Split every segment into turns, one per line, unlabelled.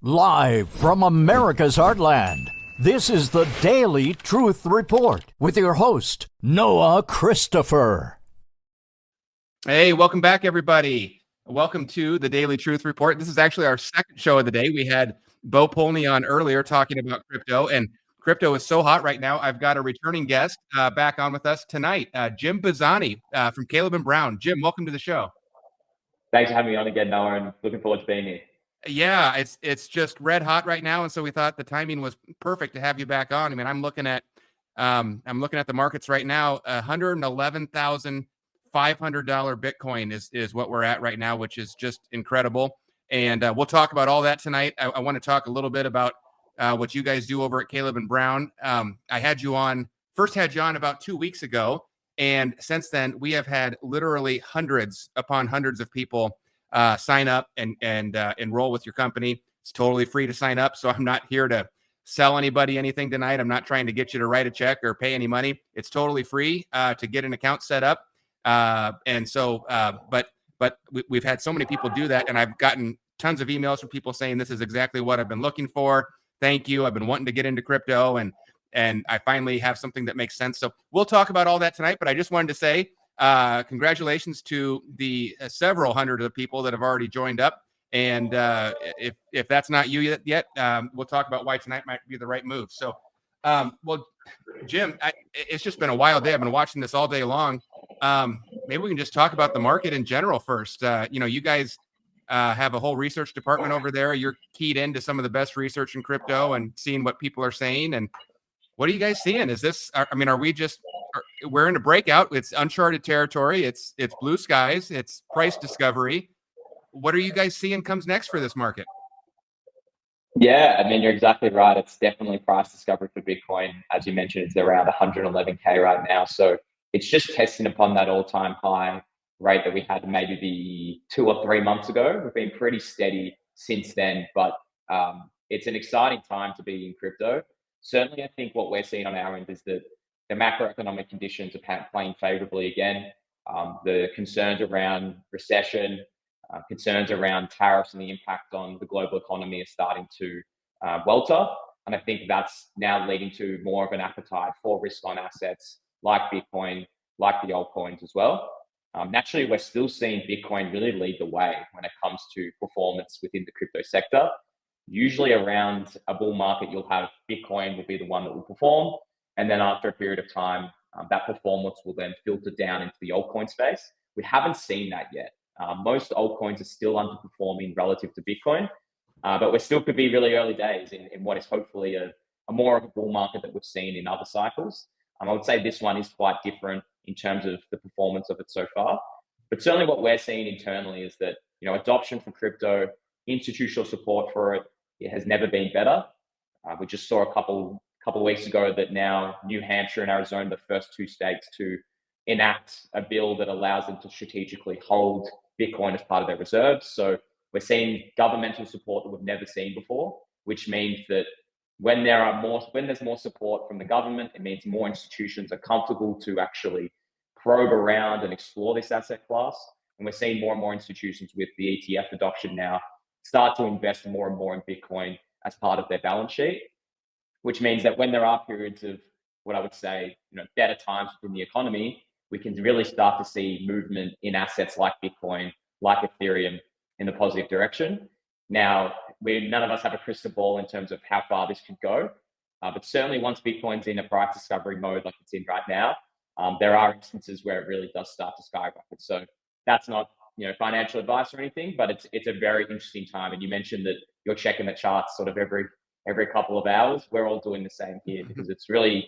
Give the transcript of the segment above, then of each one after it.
Live from America's heartland, this is the Daily Truth Report with your host, Noah Christopher.
Hey, welcome back, everybody. Welcome to the Daily Truth Report. This is actually our second show of the day. We had Bo Polney on earlier talking about crypto, and crypto is so hot right now. I've got a returning guest back on with us tonight, Jim Bazzani from Caleb & Brown. Jim, welcome to the show.
Thanks for having me on again, Noah, and looking forward to being here.
Yeah, it's just red hot right now, and so we thought the timing was perfect to have you back on. I mean, I'm looking at the markets right now. $111,500 Bitcoin is what we're at right now, which is just incredible. And we'll talk about all that tonight. I want to talk a little bit about what you guys do over at Caleb & Brown. I had you on about 2 weeks ago, and since then we have had literally hundreds upon hundreds of people sign up and enroll with your company. It's totally free to sign up, so I'm not here to sell anybody anything tonight. I'm not trying to get you to write a check or pay any money. It's totally free to get an account set up. But we've had so many people do that, and I've gotten tons of emails from people saying this is exactly what I've been looking for. Thank you. I've been wanting to get into crypto, and I finally have something that makes sense. So we'll talk about all that tonight, but I just wanted to say congratulations to the several hundred of people that have already joined up. And if that's not you yet, we'll talk about why tonight might be the right move. So, well, Jim, it's just been a wild day. I've been watching this all day long. Maybe we can just talk about the market in general first. You guys have a whole research department over there. You're keyed into some of the best research in crypto and seeing what people are saying. And what are you guys seeing? We're in a breakout. It's uncharted territory. It's blue skies. It's price discovery. What are you guys seeing comes next for this market?
Yeah, I mean, you're exactly right. It's definitely price discovery for Bitcoin. As you mentioned, it's around 111K right now. So it's just testing upon that all-time high rate that we had maybe 2 or 3 months ago. We've been pretty steady since then, but it's an exciting time to be in crypto. Certainly, I think what we're seeing on our end is that the macroeconomic conditions are playing favorably again. The concerns around recession, concerns around tariffs and the impact on the global economy are starting to welter. And I think that's now leading to more of an appetite for risk-on assets like Bitcoin, like the altcoins as well. Naturally, we're still seeing Bitcoin really lead the way when it comes to performance within the crypto sector. Usually around a bull market, you'll have Bitcoin will be the one that will perform. And then after a period of time, that performance will then filter down into the altcoin space. We haven't seen that yet. Most altcoins are still underperforming relative to Bitcoin, but we still could be really early days in what is hopefully a more of a bull market that we've seen in other cycles. I would say this one is quite different in terms of the performance of it so far. But certainly what we're seeing internally is that, adoption for crypto, institutional support for it has never been better. We just saw a couple of weeks ago that now New Hampshire and Arizona, the first 2 states to enact a bill that allows them to strategically hold Bitcoin as part of their reserves. So we're seeing governmental support that we've never seen before, which means that when there's more support from the government, it means more institutions are comfortable to actually probe around and explore this asset class. And we're seeing more and more institutions with the ETF adoption now start to invest more and more in Bitcoin as part of their balance sheet, which means that when there are periods of what I would say, better times within the economy, we can really start to see movement in assets like Bitcoin, like Ethereum in the positive direction. Now, none of us have a crystal ball in terms of how far this could go, but certainly once Bitcoin's in a price discovery mode like it's in right now, there are instances where it really does start to skyrocket. So that's not financial advice or anything, but it's a very interesting time. And you mentioned that you're checking the charts sort of every couple of hours. We're all doing the same here because it's going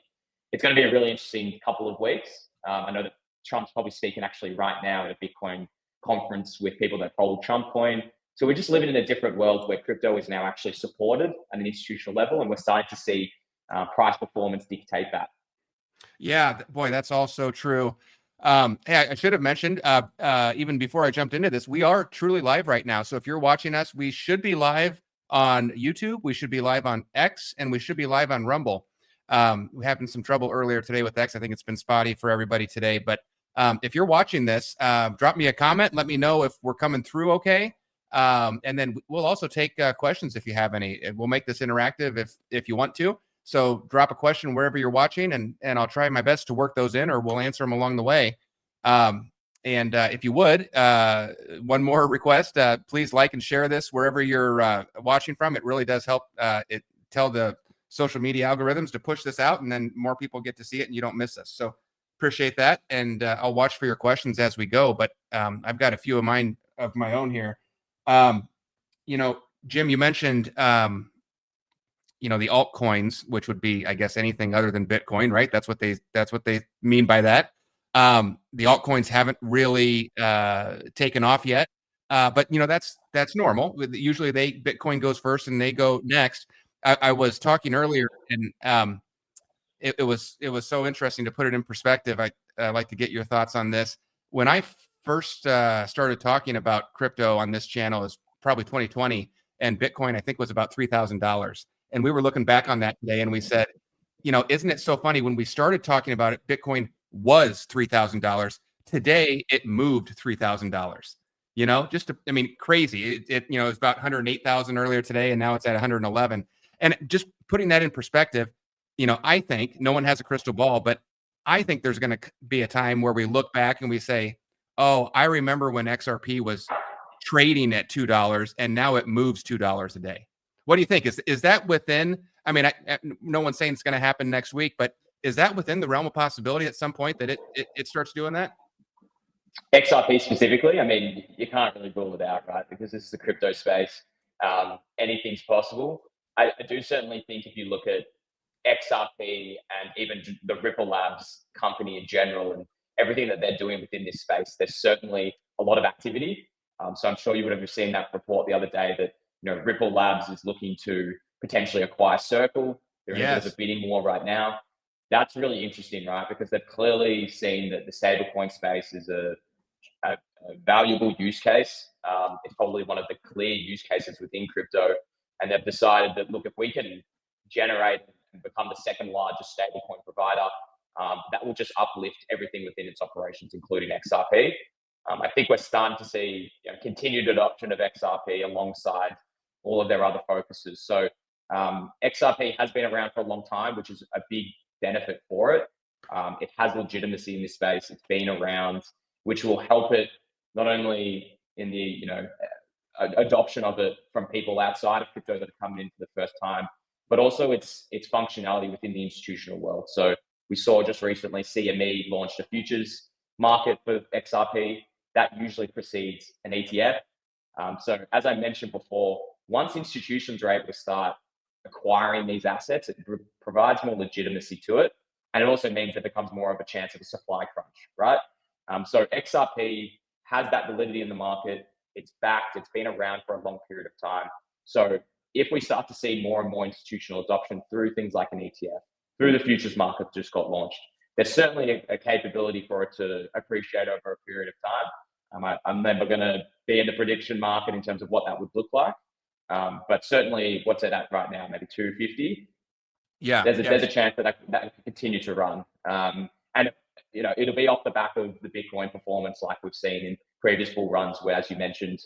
to be a really interesting couple of weeks. I know that Trump's probably speaking actually right now at a Bitcoin conference with people that hold Trump coin. So we're just living in a different world where crypto is now actually supported at an institutional level, and we're starting to see price performance dictate that.
Yeah, boy, that's all so true. Hey, I should have mentioned even before I jumped into this, we are truly live right now. So if you're watching us, we should be live on YouTube, we should be live on X, and we should be live on Rumble. We having some trouble earlier today with X. I think it's been spotty for everybody today. But if you're watching this, drop me a comment. Let me know if we're coming through okay. And then we'll also take questions if you have any. We'll make this interactive if you want to. So drop a question wherever you're watching, and I'll try my best to work those in, or we'll answer them along the way. And if you would, one more request, please like and share this wherever you're watching from. It really does help tell the social media algorithms to push this out, and then more people get to see it and you don't miss us. So appreciate that. And I'll watch for your questions as we go, but I've got a few of my own here. Jim, you mentioned, the altcoins, which would be, I guess, anything other than Bitcoin, right? That's what they mean by that. The altcoins haven't really taken off yet, but that's normal. Usually Bitcoin goes first and they go next. I was talking earlier, and it was so interesting to put it in perspective. I like to get your thoughts on this. When I first started talking about crypto on this channel, is probably 2020, and Bitcoin I think was about $3,000, and we were looking back on that today, and we said, isn't it so funny, when we started talking about it, Bitcoin was $3,000. Today it moved $3,000. Crazy. It was about 108,000 earlier today, and now it's at 111. And just putting that in perspective, I think, no one has a crystal ball, but I think there's going to be a time where we look back and we say, oh, I remember when XRP was trading at $2 and now it moves $2 a day. What do you think? Is that within, no one's saying it's going to happen next week, but is that within the realm of possibility at some point that it starts doing that?
XRP specifically, you can't really rule it out, right? Because this is the crypto space. Anything's possible. I do certainly think if you look at XRP and even the Ripple Labs company in general and everything that they're doing within this space, there's certainly a lot of activity. So I'm sure you would have seen that report the other day that Ripple Labs is looking to potentially acquire Circle. They're in a bit of a bidding war right now. That's really interesting, right? Because they've clearly seen that the stablecoin space is a valuable use case. It's probably one of the clear use cases within crypto. And they've decided that, look, if we can generate and become the second largest stablecoin provider, that will just uplift everything within its operations, including XRP. I think we're starting to see continued adoption of XRP alongside all of their other focuses. So XRP has been around for a long time, which is a big benefit for it. It has legitimacy in this space. It's been around, which will help it not only in the adoption of it from people outside of crypto that are coming in for the first time, but also its functionality within the institutional world. So we saw just recently CME launched a futures market for XRP that usually precedes an ETF. So as I mentioned before, once institutions are able to start acquiring these assets, it provides more legitimacy to it. And it also means it becomes more of a chance of a supply crunch, right? So XRP has that validity in the market. It's backed. It's been around for a long period of time. So if we start to see more and more institutional adoption through things like an ETF, through the futures market just got launched, there's certainly a capability for it to appreciate over a period of time. I'm never going to be in the prediction market in terms of what that would look like. But certainly what's it at right now, maybe 250.
Yeah.
There's a chance that can continue to run. And it'll be off the back of the Bitcoin performance like we've seen in previous bull runs, where, as you mentioned,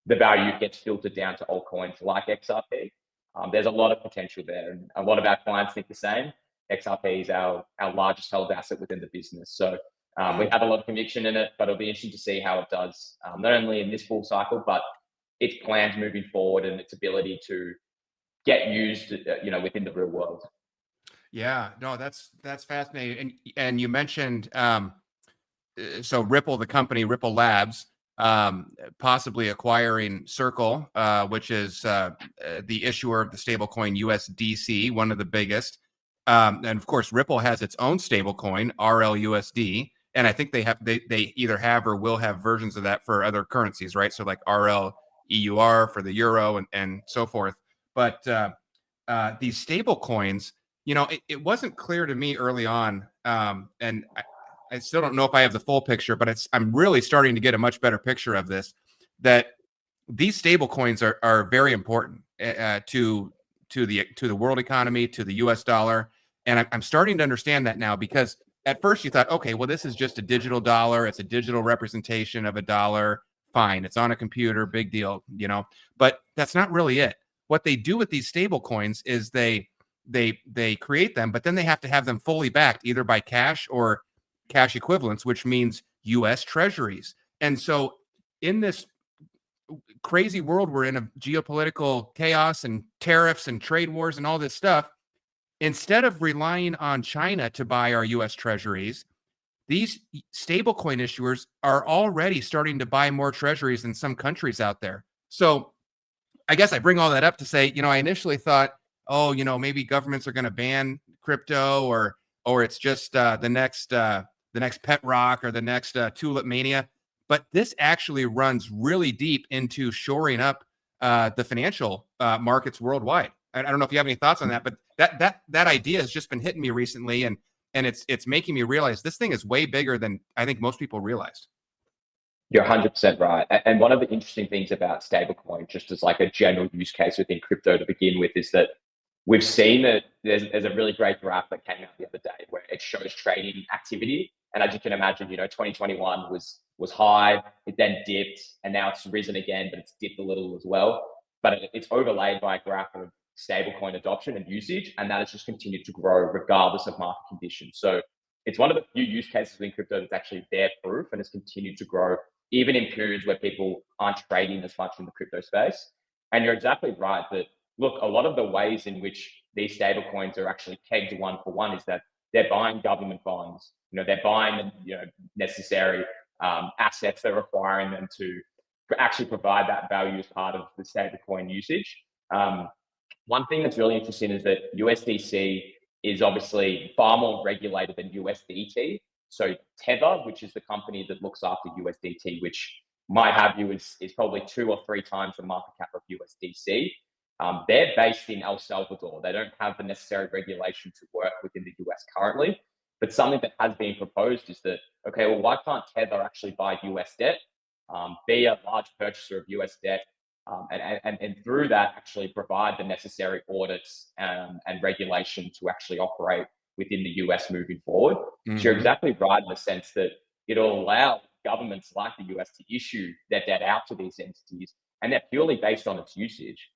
the value gets filtered down to altcoins like XRP. There's a lot of potential there, and a lot of our clients think the same. XRP is our largest held asset within the business. So we have a lot of conviction in it, but it'll be interesting to see how it does, not only in this bull cycle, but its plans moving forward and its ability to get used, within the real world.
Yeah, no, that's fascinating. And you mentioned, so Ripple, the company Ripple Labs, possibly acquiring Circle, which is the issuer of the stablecoin USDC, one of the biggest. And of course, Ripple has its own stablecoin, RLUSD, and I think they either have or will have versions of that for other currencies, right? So like RLEUR for the euro and so forth. But these stablecoins, it wasn't clear to me early on, and I still don't know if I have the full picture, but I'm really starting to get a much better picture of this, that these stable coins are very important to the world economy, to the US dollar. And I'm starting to understand that now, because at first you thought, okay, well, this is just a digital dollar. It's a digital representation of a dollar, fine. It's on a computer, big deal, but that's not really it. What they do with these stable coins is they create them, but then they have to have them fully backed either by cash or cash equivalents, which means US treasuries. And so in this crazy world we're in of geopolitical chaos and tariffs and trade wars and all this stuff, instead of relying on China to buy our US treasuries, these stablecoin issuers are already starting to buy more treasuries than some countries out there. So I guess I bring all that up to say, I initially thought, oh, maybe governments are going to ban crypto, or it's just the next pet rock or the next tulip mania. But this actually runs really deep into shoring up the financial markets worldwide. I don't know if you have any thoughts on that, but that idea has just been hitting me recently, and it's making me realize this thing is way bigger than I think most people realized.
You're 100% right. And one of the interesting things about stablecoin, just as like a general use case within crypto to begin with, is that we've seen that there's a really great graph that came out the other day where it shows trading activity. And as you can imagine, 2021 was high, it then dipped, and now it's risen again, but it's dipped a little as well. But it's overlaid by a graph of stablecoin adoption and usage, and that has just continued to grow regardless of market conditions. So it's one of the few use cases in crypto that's actually bear proof and has continued to grow, even in periods where people aren't trading as much in the crypto space. And you're exactly right that, look, a lot of the ways in which these stable coins are actually pegged one for one is that they're buying government bonds. They're buying necessary assets that are requiring them to actually provide that value as part of the stablecoin usage. One thing that's really interesting is that USDC is obviously far more regulated than USDT. So Tether, which is the company that looks after USDT, which might have you is probably 2 or 3 times the market cap of USDC. They're based in El Salvador. They don't have the necessary regulation to work within the US currently. But something that has been proposed is that, okay, well, why can't Tether actually buy US debt, be a large purchaser of US debt, and through that actually provide the necessary audits and regulation to actually operate within the US moving forward. Mm-hmm. So you're exactly right in the sense that it'll allow governments like the US to issue their debt out to these entities, and they're purely based on its usage.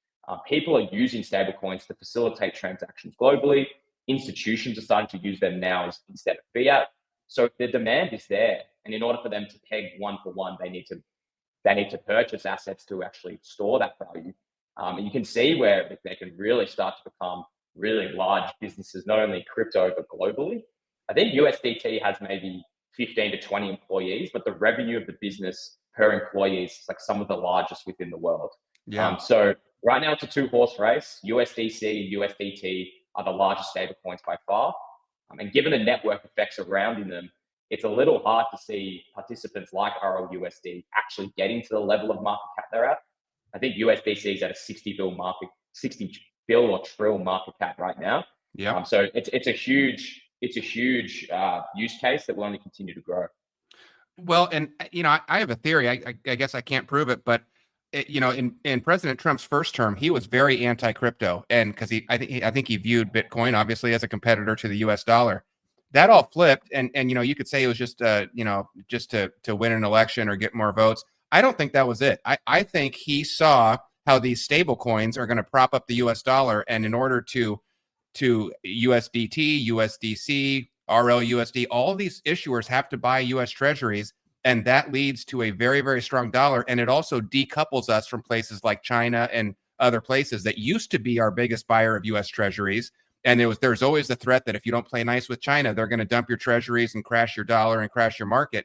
People are using stablecoins to facilitate transactions globally. Institutions are starting to use them now instead of fiat. So the demand is there, and in order for them to peg one for one, they need to purchase assets to actually store that value. And you can see where they can really start to become really large businesses, not only crypto, but globally. I think USDT has maybe 15 to 20 employees, but the revenue of the business per employee is like some of the largest within the world. Yeah. So right now it's a 2-horse race. USDC and USDT are the largest stablecoins by far. And given the network effects surrounding them, it's a little hard to see participants like RLUSD actually getting to the level of market cap they're at. I think USDC is at a 60 bill or trill market cap right now. Yeah. So it's a huge use case that will only continue to grow.
Well, and I have a theory. I guess I can't prove it, but in President Trump's first term, he was very anti-crypto, and because I think he viewed Bitcoin obviously as a competitor to the U.S. dollar. That all flipped, and you could say it was just just to win an election or get more votes. I don't think that was it. I think he saw how these stable coins are going to prop up the U.S. dollar, and in order to USDT, USDC, RLUSD, all these issuers have to buy U.S. treasuries, and that leads to a very, very strong dollar, and it also decouples us from places like China and other places that used to be our biggest buyer of U.S. treasuries. And there's always the threat that if you don't play nice with China, they're going to dump your treasuries and crash your dollar and crash your market.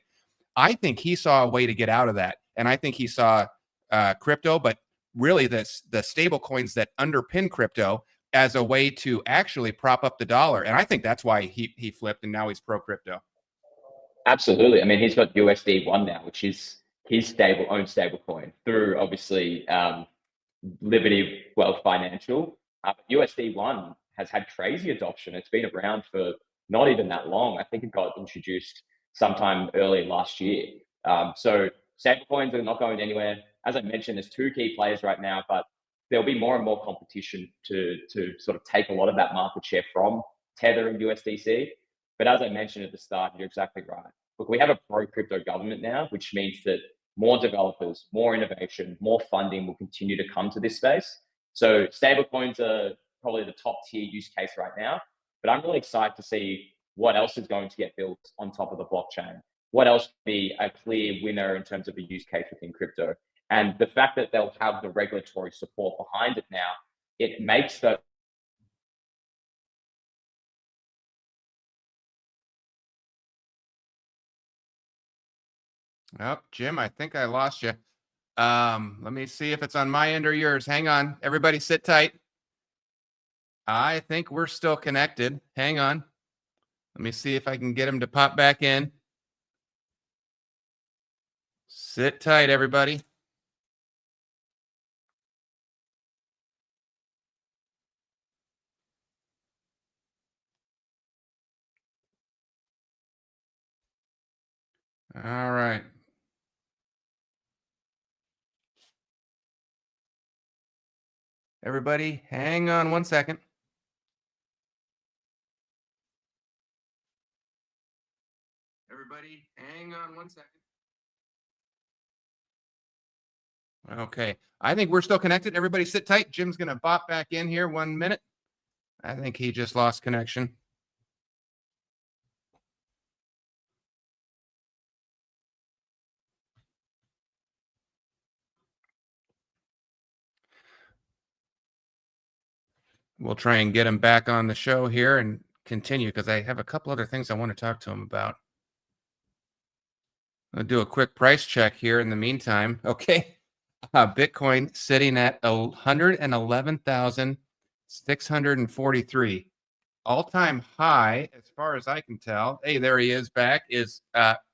I think he saw a way to get out of that, and I think he saw crypto, but really the stable coins that underpin crypto as a way to actually prop up the dollar. And I think that's why he flipped, and now he's pro crypto.
Absolutely. I mean, he's got USD1 now, which is his own stable coin through obviously Liberty Wealth Financial. But USD1 has had crazy adoption. It's been around for not even that long. I think it got introduced sometime early last year. So stable coins are not going anywhere. As I mentioned, there's 2 key players right now, but there'll be more and more competition to sort of take a lot of that market share from Tether and USDC. But as I mentioned at the start, you're exactly right. Look, we have a pro-crypto government now, which means that more developers, more innovation, more funding will continue to come to this space. So stablecoins are probably the top tier use case right now, but I'm really excited to see what else is going to get built on top of the blockchain. What else would be a clear winner in terms of a use case within crypto? And the fact that they'll have the regulatory support behind it now, it makes the
Oh, Jim, I think I lost you. Let me see if it's on my end or yours. Hang on. Everybody sit tight. I think we're still connected. Hang on. Let me see if I can get him to pop back in. Sit tight, everybody. All right. Everybody, hang on one second. Everybody, hang on one second. Okay. I think we're still connected. Everybody sit tight. Jim's going to bop back in here 1 minute. I think he just lost connection. We'll try and get him back on the show here and continue because I have a couple other things I want to talk to him about. I'll do a quick price check here in the meantime. Okay. Bitcoin sitting at 111,643. All-time high, as far as I can tell. Hey, there he is back. Is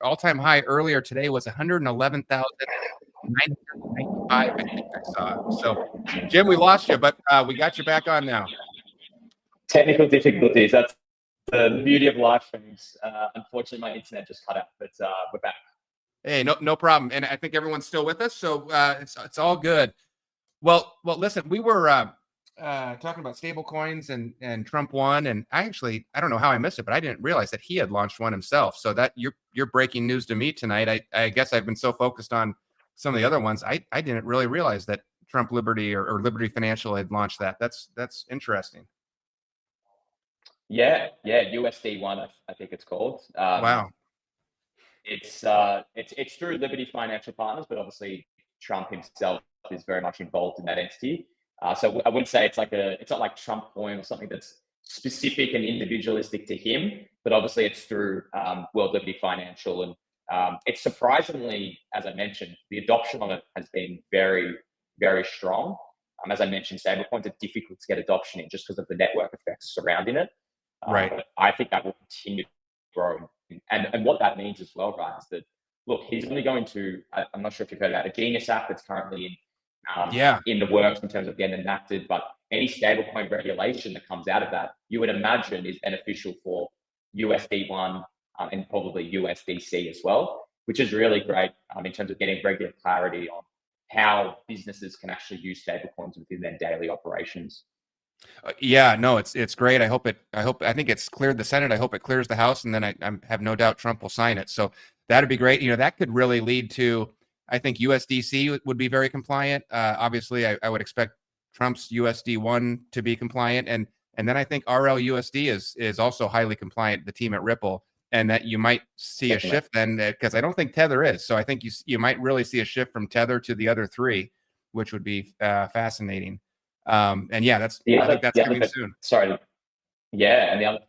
all-time high earlier today was 111,995. I think I saw. So, Jim, we lost you, but we got you back on now.
Technical difficulties. That's the beauty of live streams. Unfortunately, my internet just cut out, but we're back.
Hey, no problem. And I think everyone's still with us, so it's all good. Well, listen, we were talking about stable coins and Trump won, and I don't know how I missed it, but I didn't realize that he had launched one himself. So that you're breaking news to me tonight. I guess I've been so focused on some of the other ones, I didn't really realize that Trump Liberty or Liberty Financial had launched that. That's interesting.
Yeah, USD1, I think it's called.
Wow.
It's through Liberty Financial Partners, but obviously Trump himself is very much involved in that entity. So I wouldn't say it's not like Trump coin or something that's specific and individualistic to him, but obviously it's through World Liberty Financial, and it's surprisingly, as I mentioned, the adoption on it has been very, very strong. As I mentioned, stablecoins are difficult to get adoption in just because of the network effects surrounding it.
Right.
But I think that will continue to grow. And what that means as well, right, is that, look, he's only going to, I'm not sure if you've heard about a Genius Act that's currently in the works in terms of getting enacted, but any stablecoin regulation that comes out of that, you would imagine is beneficial for USD1 and probably USDC as well, which is really great in terms of getting regular clarity on how businesses can actually use stablecoins within their daily operations.
Yeah, no, it's great. I think it's cleared the Senate. I hope it clears the House, and then I have no doubt Trump will sign it. So that'd be great. That could really lead to, I think USDC would be very compliant. Obviously, I would expect Trump's USD1 to be compliant, and then I think RLUSD is also highly compliant. The team at Ripple, and that you might see a shift then, because I don't think Tether is. So I think you might really see a shift from Tether to the other three, which would be fascinating. And yeah, I think that's coming soon.
And the other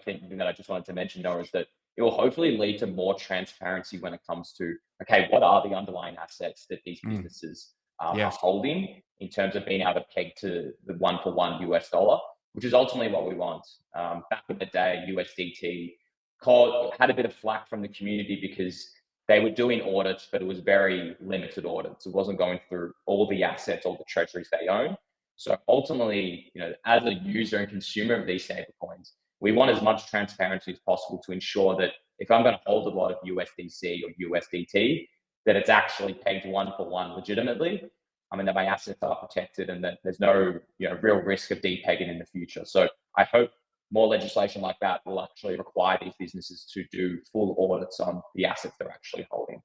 thing that I just wanted to mention, Noah, is that it will hopefully lead to more transparency when it comes to, okay, what are the underlying assets that these businesses are holding in terms of being able to peg to the 1-for-1 US dollar, which is ultimately what we want. Back in the day, USDT had a bit of flack from the community because they were doing audits, but it was very limited audits. It wasn't going through all the assets, all the treasuries they own. So ultimately, as a user and consumer of these stablecoins, we want as much transparency as possible to ensure that if I'm going to hold a lot of USDC or USDT, that it's actually pegged 1-for-1 legitimately. I mean, that my assets are protected and that there's no real risk of depegging in the future. So I hope more legislation like that will actually require these businesses to do full audits on the assets they're actually holding.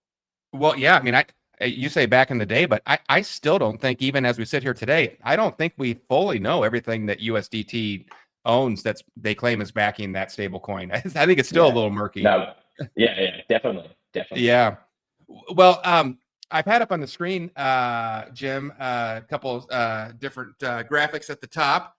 Well, yeah, I mean, You say back in the day, but I still don't think, even as we sit here today, I don't think we fully know everything that USDT owns they claim is backing that stable coin. I think it's still a little murky.
No. Yeah, definitely.
Yeah. Well, I've had up on the screen, Jim, a couple different graphics at the top,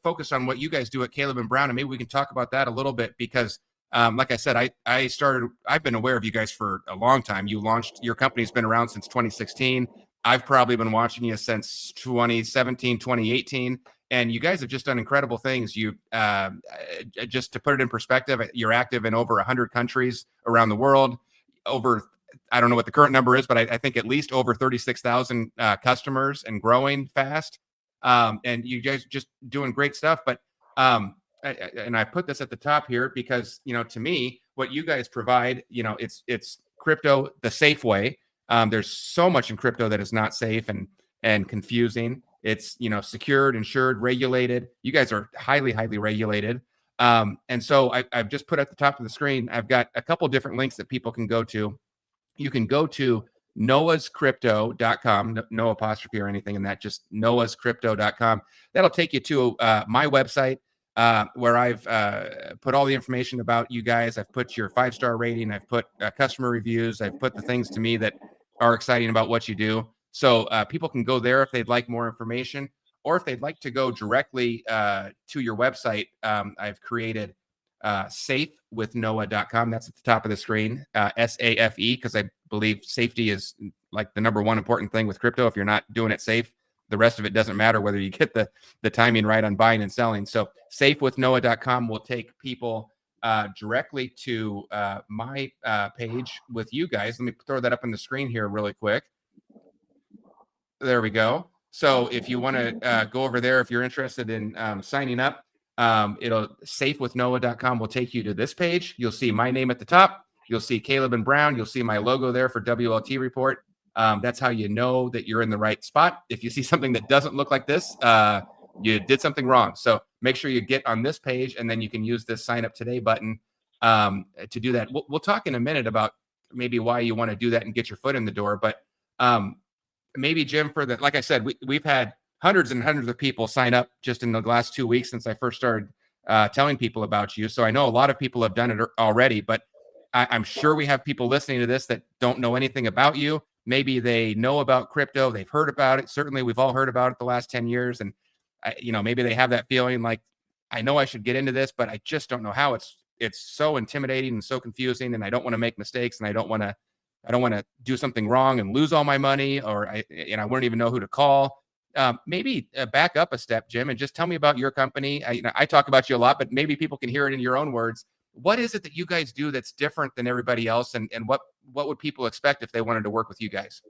focused on what you guys do at Caleb and Brown, and maybe we can talk about that a little bit because, like I said, I've been aware of you guys for a long time. Your company's been around since 2016. I've probably been watching you since 2017, 2018. And you guys have just done incredible things. You just to put it in perspective, you're active in over 100 countries around the world. I don't know what the current number is, but I think at least over 36,000 customers and growing fast. And you guys just doing great stuff. But and I put this at the top here because, to me, what you guys provide, it's crypto the safe way. There's so much in crypto that is not safe and confusing. It's, secured, insured, regulated. You guys are highly, highly regulated. And so I've just put at the top of the screen, I've got a couple different links that people can go to. You can go to noahscrypto.com, no apostrophe or anything in that, just noahscrypto.com. That'll take you to my website where I've put all the information about you guys. I've put your 5-star rating. I've put customer reviews. I've put the things to me that are exciting about what you do. So people can go there if they'd like more information, or if they'd like to go directly to your website. I've created safewithnoah.com. That's at the top of the screen, SAFE, because I believe safety is like the number one important thing with crypto. If you're not doing it safe, the rest of it doesn't matter, whether you get the timing right on buying and selling. So safewithnoah.com will take people directly to my page with you guys. Let me throw that up on the screen here really quick. There we go. So if you want to go over there, if you're interested in signing up, safewithnoah.com will take you to this page. You'll see my name at the top. You'll see Caleb and Brown. You'll see my logo there for WLT report. That's how you know that you're in the right spot. If you see something that doesn't look like this, you did something wrong. So make sure you get on this page, and then you can use this sign up today button to do that. We'll talk in a minute about maybe why you want to do that and get your foot in the door. But maybe, Jim, like I said, we've had hundreds and hundreds of people sign up just in the last 2 weeks since I first started telling people about you. So I know a lot of people have done it already, but I'm sure we have people listening to this that don't know anything about you. Maybe they know about crypto. They've heard about it. Certainly, we've all heard about it the last 10 years. And, maybe they have that feeling like, I know I should get into this, but I just don't know how. It's so intimidating and so confusing, and I don't want to make mistakes, and I don't want to do something wrong and lose all my money, or I wouldn't even know who to call. Maybe back up a step, Jim, and just tell me about your company. I talk about you a lot, but maybe people can hear it in your own words. What is it that you guys do that's different than everybody else, and what would people expect if they wanted to work with you guys?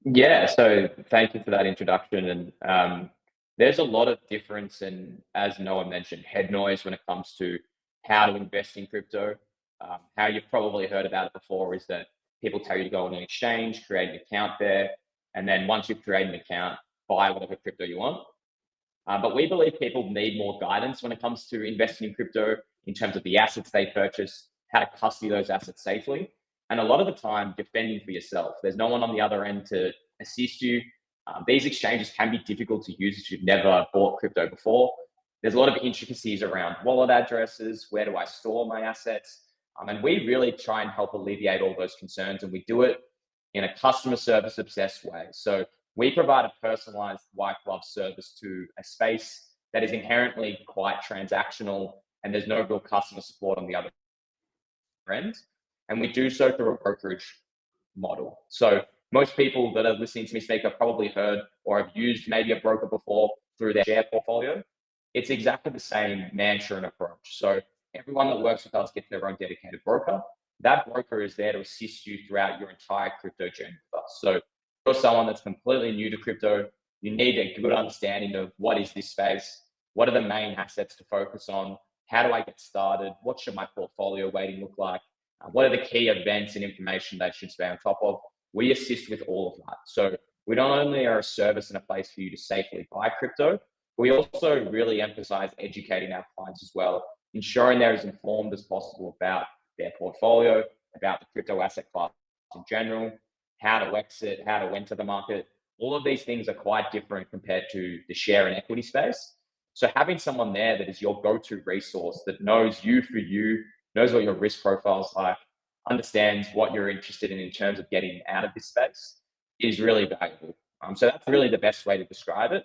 Yeah, so thank you for that introduction. And there's a lot of difference, and as Noah mentioned, head noise when it comes to how to invest in crypto. How you've probably heard about it before is that people tell you to go on an exchange, create an account there, and then once you've created an account, buy whatever crypto you want. But we believe people need more guidance when it comes to investing in crypto in terms of the assets they purchase, how to custody those assets safely, and a lot of the time defending for yourself. There's no one on the other end to assist you. These exchanges can be difficult to use if you've never bought crypto before. There's a lot of intricacies around wallet addresses, where do I store my assets? And we really try and help alleviate all those concerns, and we do it in a customer service obsessed way. So we provide a personalized white glove service to a space that is inherently quite transactional, and there's no real customer support on the other end. And we do so through a brokerage model. So most people that are listening to me speak have probably heard or have used maybe a broker before through their share portfolio. It's exactly the same mantra and approach. So everyone that works with us gets their own dedicated broker. That broker is there to assist you throughout your entire crypto journey with us. So if you're someone that's completely new to crypto, you need a good understanding of what is this space, what are the main assets to focus on, how do I get started, what should my portfolio weighting look like, what are the key events and information they should stay on top of. We assist with all of that. So we not only are a service and a place for you to safely buy crypto, we also really emphasize educating our clients as well, ensuring they're as informed as possible about their portfolio, about the crypto asset class in general, how to exit, how to enter the market. All of these things are quite different compared to the share and equity space. So having someone there that is your go-to resource, that knows you for you, knows what your risk profile is like, understands what you're interested in terms of getting out of this space, is really valuable. So that's really the best way to describe it.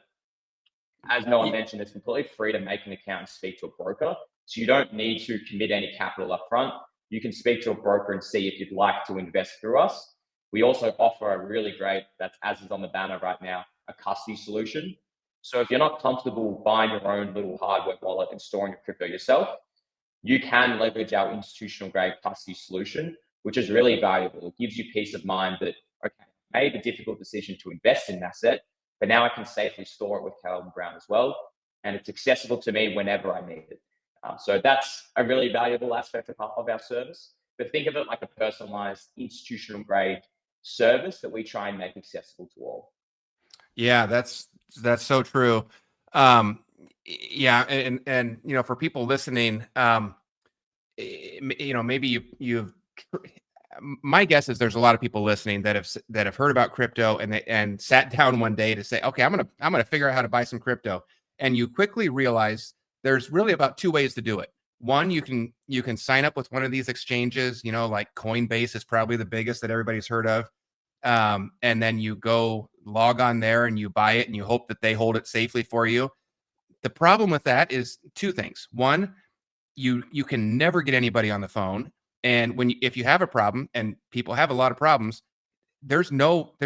As Noah mentioned, it's completely free to make an account and speak to a broker. So you don't need to commit any capital up front. You can speak to a broker and see if you'd like to invest through us. We also offer a really great, that's as is on the banner right now, a custody solution. So if you're not comfortable buying your own little hardware wallet and storing your crypto yourself, you can leverage our institutional grade custody solution, which is really valuable. It gives you peace of mind that, okay, I made the difficult decision to invest in an asset, but now I can safely store it with Calvin Brown as well. And it's accessible to me whenever I need it. So that's a really valuable aspect of our service. But think of it like a personalized institutional grade service that we try and make accessible to all.
Yeah, that's so true. Yeah, and for people listening, maybe you've. My guess is there's a lot of people listening that have heard about crypto and sat down one day to say, okay, I'm gonna figure out how to buy some crypto, and you quickly realize there's really about two ways to do it. One, you can sign up with one of these exchanges, like Coinbase is probably the biggest that everybody's heard of. And then you go log on there and you buy it and you hope that they hold it safely for you. The problem with that is two things. One, you can never get anybody on the phone. And if you have a problem, and people have a lot of problems, there's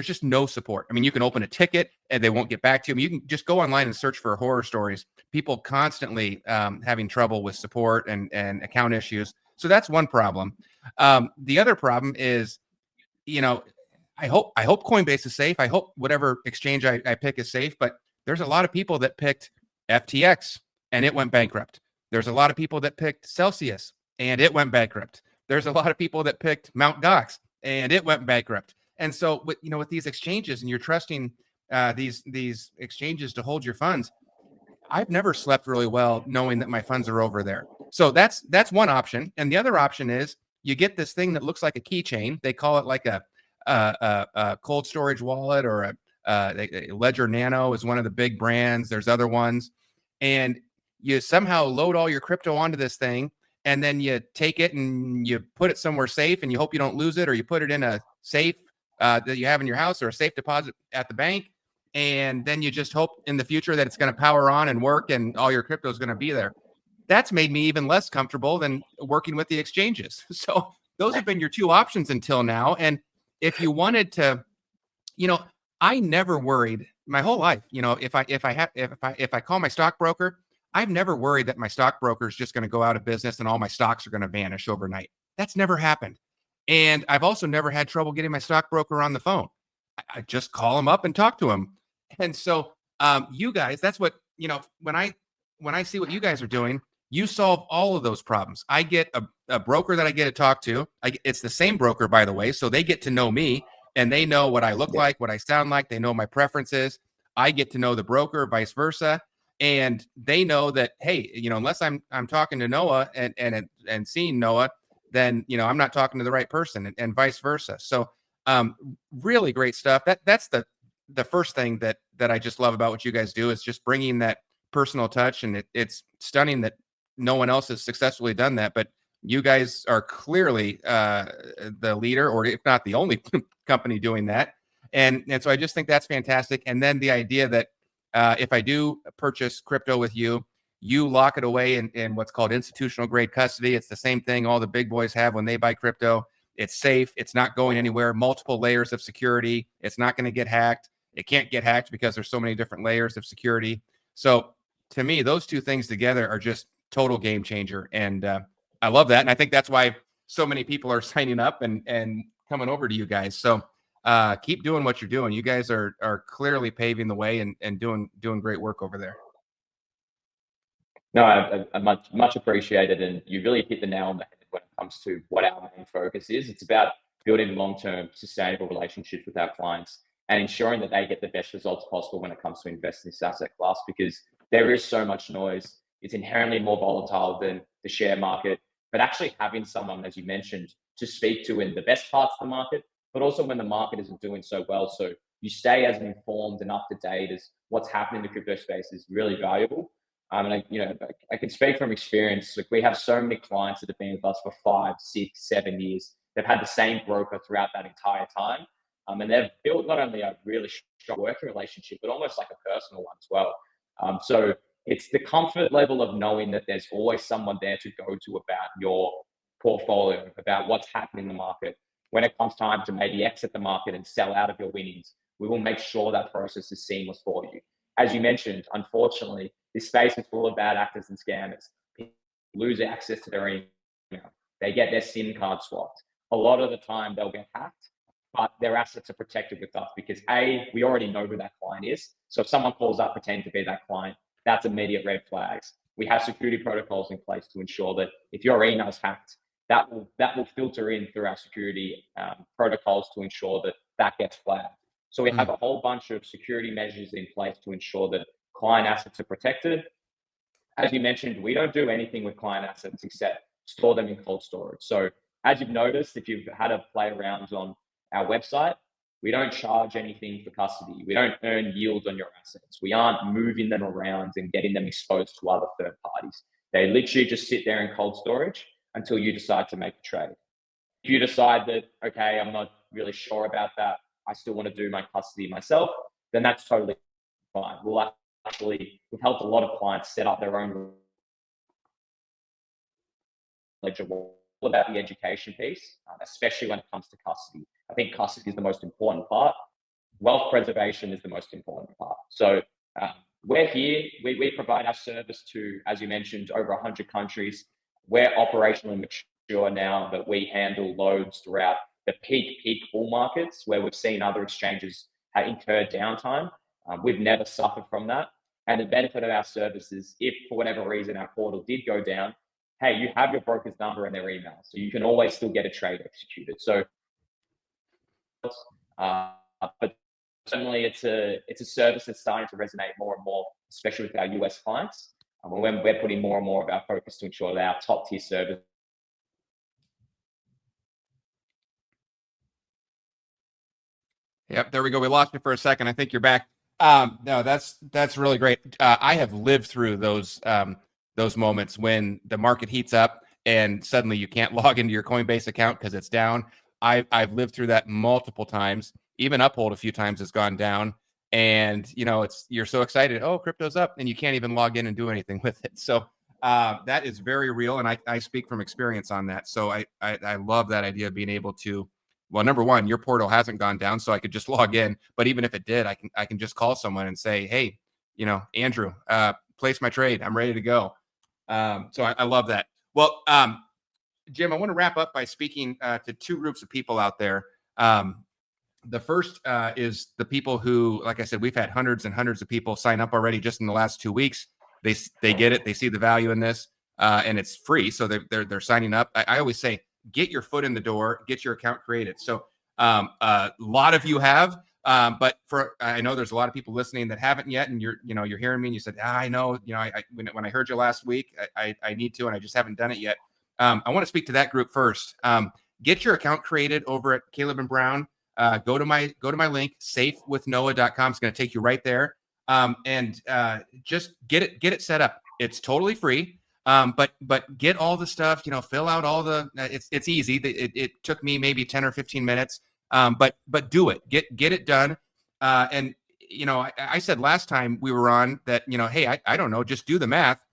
just no support. I mean, you can open a ticket and they won't get back to you. I mean, you can just go online and search for horror stories. People constantly having trouble with support and account issues. So that's one problem. The other problem is, I hope Coinbase is safe. I hope whatever exchange I pick is safe. But there's a lot of people that picked FTX and it went bankrupt. There's a lot of people that picked Celsius and it went bankrupt. There's a lot of people that picked Mt. Gox and it went bankrupt. And so, with these exchanges, and you're trusting these exchanges to hold your funds, I've never slept really well knowing that my funds are over there. So that's one option. And the other option is you get this thing that looks like a keychain. They call it like a cold storage wallet, or a Ledger Nano is one of the big brands. There's other ones, and you somehow load all your crypto onto this thing, and then you take it and you put it somewhere safe, and you hope you don't lose it, or you put it in a safe that you have in your house, or a safe deposit at the bank. And then you just hope in the future that it's going to power on and work and all your crypto is going to be there. That's made me even less comfortable than working with the exchanges. So those have been your two options until now. And if you wanted to, I never worried my whole life. If I call my stockbroker, I've never worried that my stockbroker is just going to go out of business and all my stocks are going to vanish overnight. That's never happened. And I've also never had trouble getting my stockbroker on the phone. I just call him up and talk to him. And so you guys, that's what, when I see what you guys are doing, you solve all of those problems. I get a broker that I get to talk to. It's the same broker, by the way. So they get to know me and they know what I look like, what I sound like. They know my preferences. I get to know the broker, vice versa. And they know that, hey, unless I'm talking to Noah and seeing Noah, then, I'm not talking to the right person, and vice versa. So really great stuff. That's the first thing that I just love about what you guys do, is just bringing that personal touch. And it's stunning that no one else has successfully done that, but you guys are clearly the leader, or if not the only company doing that. And so I just think that's fantastic. And then the idea that if I do purchase crypto with you, you lock it away in what's called institutional grade custody. It's the same thing all the big boys have when they buy crypto. It's safe. It's not going anywhere. Multiple layers of security. It's not going to get hacked. It can't get hacked because there's so many different layers of security. So to me, those two things together are just total game changer. And I love that. And I think that's why so many people are signing up and coming over to you guys. So keep doing what you're doing. You guys are clearly paving the way and doing great work over there.
No, I much appreciated, and you really hit the nail on the head when it comes to what our main focus is. It's about building long-term sustainable relationships with our clients and ensuring that they get the best results possible when it comes to investing in this asset class, because there is so much noise. It's inherently more volatile than the share market. but actually having someone, as you mentioned, to speak to in the best parts of the market, but also when the market isn't doing so well. So you stay as informed and up to date as what's happening in the crypto space is really valuable. And I can speak from experience. Like, we have so many clients that have been with us for 5, 6, 7 years. They've had the same broker throughout that entire time. And they've built not only a really strong working relationship, but almost like a personal one as well. So it's the comfort level of knowing that there's always someone there to go to about your portfolio, about what's happening in the market. When it comes time to maybe exit the market and sell out of your winnings, we will make sure that process is seamless for you. As you mentioned, unfortunately, this space is full of bad actors and scammers. People lose access to their email. They get their SIM card swapped. A lot of the time they'll get hacked, but their assets are protected with us because we already know who that client is. So if someone calls up pretending to be that client, that's immediate red flags. We have security protocols in place to ensure that if your email is hacked, that will filter in through our security protocols to ensure that gets flagged. So we have a whole bunch of security measures in place to ensure that client assets are protected. As you mentioned, we don't do anything with client assets except store them in cold storage. So as you've noticed, if you've had a play around on our website, we don't charge anything for custody. We don't earn yield on your assets. We aren't moving them around and getting them exposed to other third parties. They literally just sit there in cold storage until you decide to make a trade. If you decide that, okay, I'm not really sure about that, I still want to do my custody myself, then that's totally fine. We've helped a lot of clients set up their own ledger about the education piece, especially when it comes to custody. I think custody is the most important part. Wealth preservation is the most important part. So we're here. We provide our service to, as you mentioned, over 100 countries. We're operationally mature now that we handle loads throughout the peak bull markets where we've seen other exchanges incur downtime. We've never suffered from that. And the benefit of our service is if for whatever reason our portal did go down, hey, you have your broker's number and their email. So you can always still get a trade executed. So, but certainly it's a service that's starting to resonate more and more, especially with our US clients. When we're putting more and more of our focus to ensure that our top tier service.
Yep, there we go. We lost you for a second. I think you're back. No, that's really great. I have lived through those moments when the market heats up and suddenly you can't log into your Coinbase account because it's down. I've lived through that multiple times. Even Uphold a few times has gone down, and you're so excited. Oh, crypto's up, and you can't even log in and do anything with it. So that is very real, and I speak from experience on that. So I love that idea of being able to. Well, number one, your portal hasn't gone down, so I could just log in. But even if it did, I can just call someone and say, hey, Andrew, place my trade. I'm ready to go. So I love that. Well, Jim, I want to wrap up by speaking to two groups of people out there. The first is the people who, like I said, we've had hundreds and hundreds of people sign up already just in the last 2 weeks. They get it. They see the value in this, and it's free. So they're signing up. I always say, get your foot in the door, get your account created. So a lot of you have, but I know there's a lot of people listening that haven't yet, and you're hearing me and you said, I know, when I heard you last week, I need to, and I just haven't done it yet. I want to speak to that group first. Get your account created over at Caleb and Brown. Go to my link, safewithnoah.com. It's going to take you right there. And just get it set up. It's totally free. But get all the stuff, fill out all the, it's easy. It took me maybe 10 or 15 minutes. But do it, get it done. And I said last time we were on that, hey, I don't know, just do the math.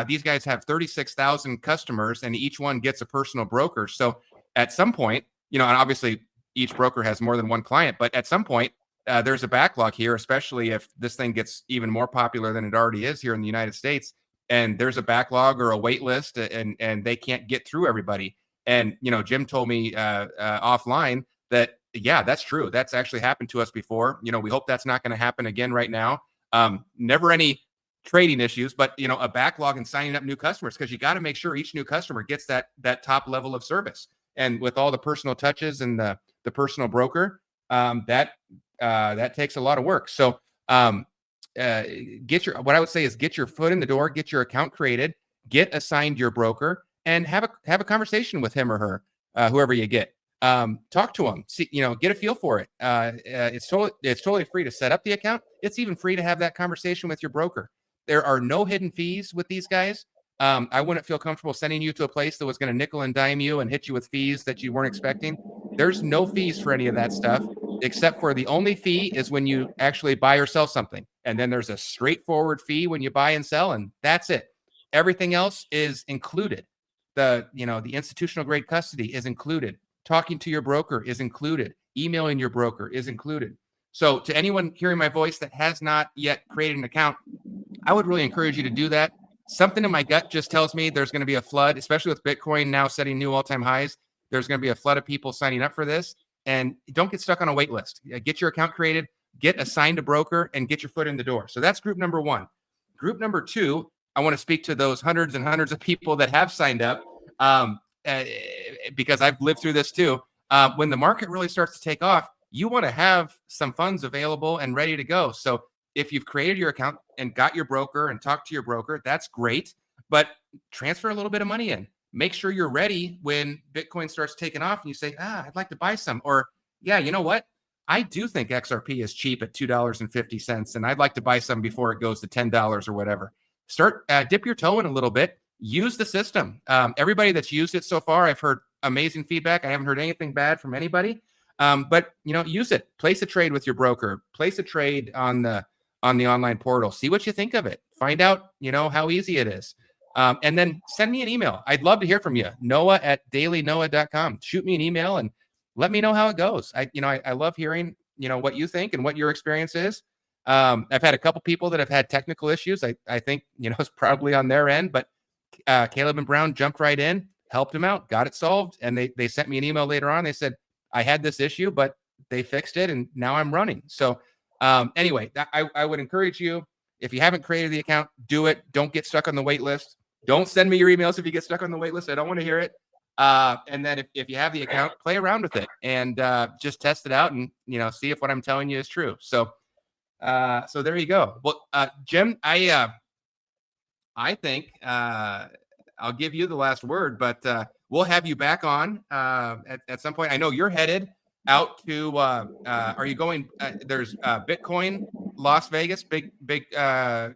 These guys have 36,000 customers and each one gets a personal broker. So at some point, and obviously each broker has more than one client, but at some point there's a backlog here, especially if this thing gets even more popular than it already is here in the United States. And there's a backlog or a wait list and they can't get through everybody. And, Jim told me offline that, yeah, that's true. That's actually happened to us before. We hope that's not going to happen again right now. Never any trading issues, but, a backlog and signing up new customers, because you got to make sure each new customer gets that top level of service. And with all the personal touches and the personal broker, that takes a lot of work. So, what I would say is get your foot in the door, get your account created, get assigned your broker, and have a conversation with him or her, whoever you get. Talk to them, see, get a feel for it. It's totally free to set up the account. It's even free to have that conversation with your broker. There are no hidden fees with these guys. I wouldn't feel comfortable sending you to a place that was going to nickel and dime you and hit you with fees that you weren't expecting. There's no fees for any of that stuff, except for the only fee is when you actually buy or sell something. And then there's a straightforward fee when you buy and sell, and that's it. Everything else is included. The institutional grade custody is included. Talking to your broker is included. Emailing your broker is included. So to anyone hearing my voice that has not yet created an account, I would really encourage you to do that. Something in my gut just tells me there's going to be a flood, especially with Bitcoin now setting new all-time highs. There's going to be a flood of people signing up for this. And don't get stuck on a wait list. Get your account created, get assigned a broker, and get your foot in the door. So that's group number one. Group number two, I want to speak to those hundreds and hundreds of people that have signed up, because I've lived through this too. When the market really starts to take off, you want to have some funds available and ready to go. So if you've created your account and got your broker and talked to your broker, that's great. But transfer a little bit of money in. Make sure you're ready when Bitcoin starts taking off and you say, I'd like to buy some. Or, yeah, you know what? I do think XRP is cheap at $2.50, and I'd like to buy some before it goes to $10 or whatever. Start, dip your toe in a little bit. Use the system. Everybody that's used it so far, I've heard amazing feedback. I haven't heard anything bad from anybody. But use it. Place a trade with your broker. Place a trade on the online portal. See what you think of it. Find out, how easy it is. And then send me an email. I'd love to hear from you. Noah@dailynoah.com. Shoot me an email and let me know how it goes. I love hearing, what you think and what your experience is. I've had a couple people that have had technical issues. I think, it's probably on their end, but Caleb and Brown jumped right in, helped them out, got it solved. And they sent me an email later on. They said, I had this issue, but they fixed it and now I'm running. So anyway, I would encourage you, if you haven't created the account, do it. Don't get stuck on the wait list. Don't send me your emails if you get stuck on the wait list. I don't want to hear it. And then if you have the account, play around with it and just test it out and, see if what I'm telling you is true. So there you go. Well, Jim, I think I'll give you the last word, but we'll have you back on at some point. I know you're headed out to, are you going, there's Bitcoin Las Vegas, big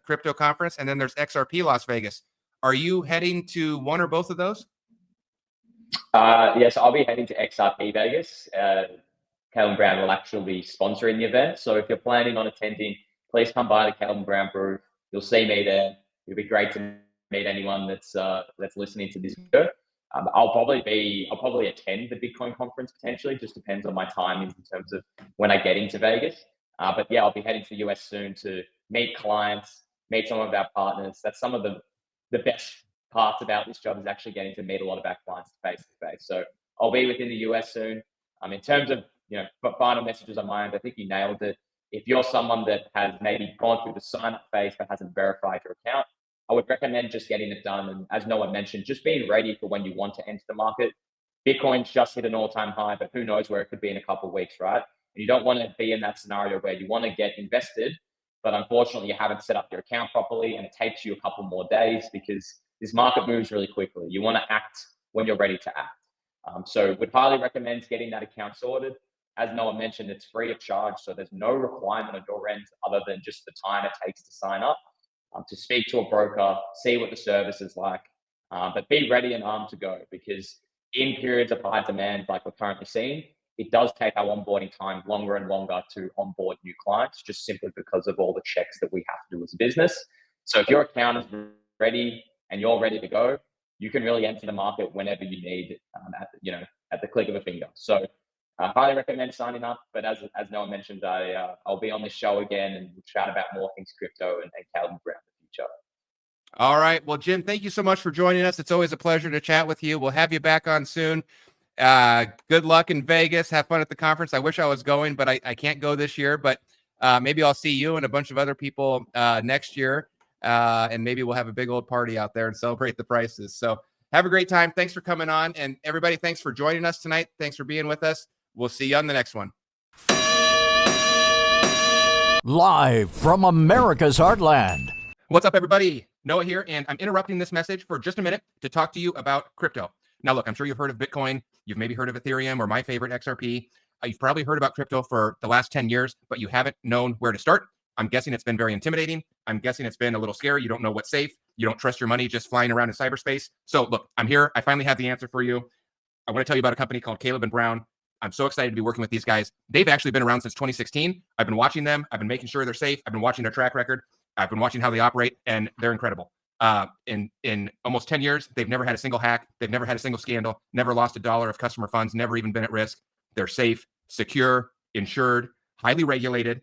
crypto conference, and then there's XRP Las Vegas. Are you heading to one or both of those?
Yes, I'll be heading to XRP Vegas. Caleb Brown will actually be sponsoring the event. So if you're planning on attending, please come by the Caleb Brown booth. You'll see me there. It'll be great to meet anyone that's listening to this video. I'll probably attend the Bitcoin conference potentially. Just depends on my timings in terms of when I get into Vegas. But yeah, I'll be heading to the US soon to meet clients, meet some of our partners. That's some of the best parts about this job is actually getting to meet a lot of our clients face to face. So I'll be within the US soon. In terms of final messages on my end, I think you nailed it. If you're someone that has maybe gone through the sign up phase but hasn't verified your account, I would recommend just getting it done. And as Noah mentioned, just being ready for when you want to enter the market. Bitcoin's just hit an all-time high, but who knows where it could be in a couple of weeks, right? And you don't want to be in that scenario where you want to get invested, but unfortunately you haven't set up your account properly and it takes you a couple more days because this market moves really quickly. You want to act when you're ready to act. So would highly recommend getting that account sorted. As Noah mentioned, it's free of charge. So there's no requirement on your end other than just the time it takes to sign up, to speak to a broker, see what the service is like, but be ready and armed to go because in periods of high demand like we're currently seeing, it does take our onboarding time longer and longer to onboard new clients just simply because of all the checks that we have to do as a business. So if your account is ready and you're ready to go, you can really enter the market whenever you need at the click of a finger. So I highly recommend signing up. But as Noah mentioned, I'll be on this show again and we'll chat about more things crypto and Caleb Brown in the future.
All right. Well, Jim, thank you so much for joining us. It's always a pleasure to chat with you. We'll have you back on soon. Good luck in Vegas. Have fun at the conference. I wish I was going, but I can't go this year. But maybe I'll see you and a bunch of other people next year. And maybe we'll have a big old party out there and celebrate the prices. So have a great time. Thanks for coming on. And everybody, thanks for joining us tonight. Thanks for being with us. We'll see you on the next one.
Live from America's Heartland.
What's up, everybody? Noah here, and I'm interrupting this message for just a minute to talk to you about crypto. Now, look, I'm sure you've heard of Bitcoin. You've maybe heard of Ethereum or my favorite, XRP. You've probably heard about crypto for the last 10 years, but you haven't known where to start. I'm guessing it's been very intimidating. I'm guessing it's been a little scary. You don't know what's safe. You don't trust your money just flying around in cyberspace. So look, I'm here. I finally have the answer for you. I want to tell you about a company called Caleb & Brown. I'm so excited to be working with these guys. They've actually been around since 2016. I've been watching them. I've been making sure they're safe. I've been watching their track record. I've been watching how they operate, and they're incredible. In almost 10 years, they've never had a single hack. They've never had a single scandal, never lost $1 of customer funds, never even been at risk. They're safe, secure, insured, highly regulated,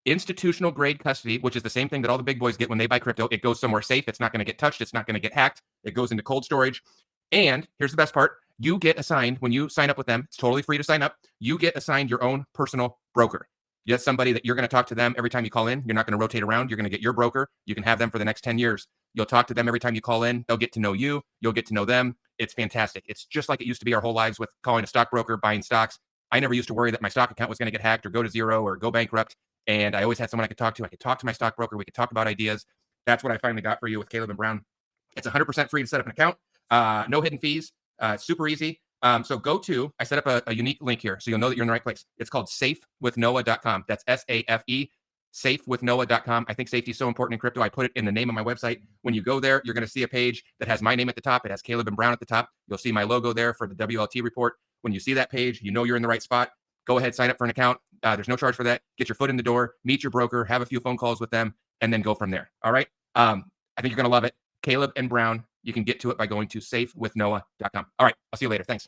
institutional grade custody, which is the same thing that all the big boys get when they buy crypto. It goes somewhere safe. It's not going to get touched. It's not going to get hacked. It goes into cold storage. And here's the best part. You get assigned, when you sign up with them, it's totally free to sign up. You get assigned your own personal broker. You have somebody that you're going to talk to them every time you call in. You're not going to rotate around. You're going to get your broker. You can have them for the next 10 years. You'll talk to them every time you call in. They'll get to know you. You'll get to know them. It's fantastic. It's just like it used to be our whole lives with calling a stockbroker, buying stocks. I never used to worry that my stock account was going to get hacked or go to zero or go bankrupt. And I always had someone I could talk to. I could talk to my stockbroker. We could talk about ideas. That's what I finally got for you with Caleb & Brown. It's 100% free to set up an account. No hidden fees. Super easy. So I set up a unique link here so you'll know that you're in the right place. It's called safewithnoah.com. That's SAFE, safewithnoah.com. I think safety is so important in crypto. I put it in the name of my website. When you go there, you're going to see a page that has my name at the top. It has Caleb & Brown at the top. You'll see my logo there for the WLT report. When you see that page, you know you're in the right spot. Go ahead, sign up for an account. There's no charge for that. Get your foot in the door, meet your broker, have a few phone calls with them, and then go from there. All right. I think you're going to love it. Caleb & Brown. You can get to it by going to safewithnoah.com. All right. I'll see you later. Thanks.